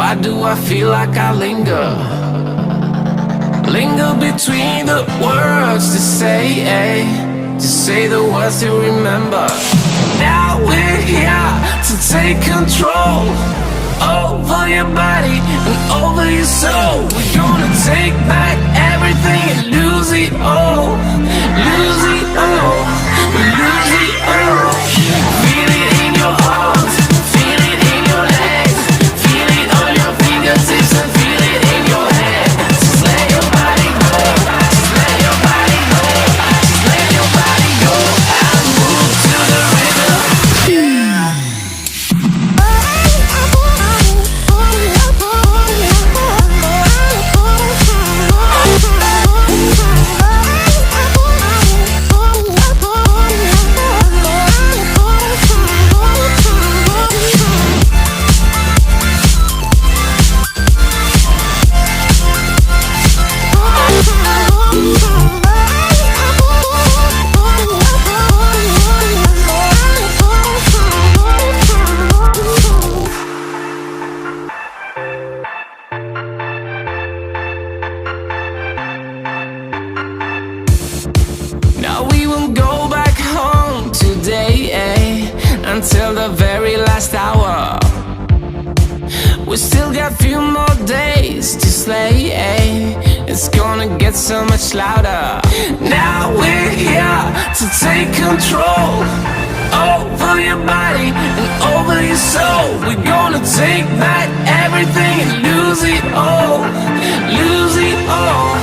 Why do I feel like I linger? Linger between the words to say the words to remember. Now we're here to take control over your body and over your soul. We're gonna take back everything and lose it all. Lose it all. Lose it all. Feel it in your arms, feel it in your legs, feel it on your fingertips and feel it in your head. Just let your body go, just let your body go, just let your body go and move to the rhythm. Now we won't go back home today, until the very last hour. We still got few more days to slay, it's gonna get so much louder. Now we're here to take control over your body and over your soul. We're gonna take back everything and lose it all. Lose it all.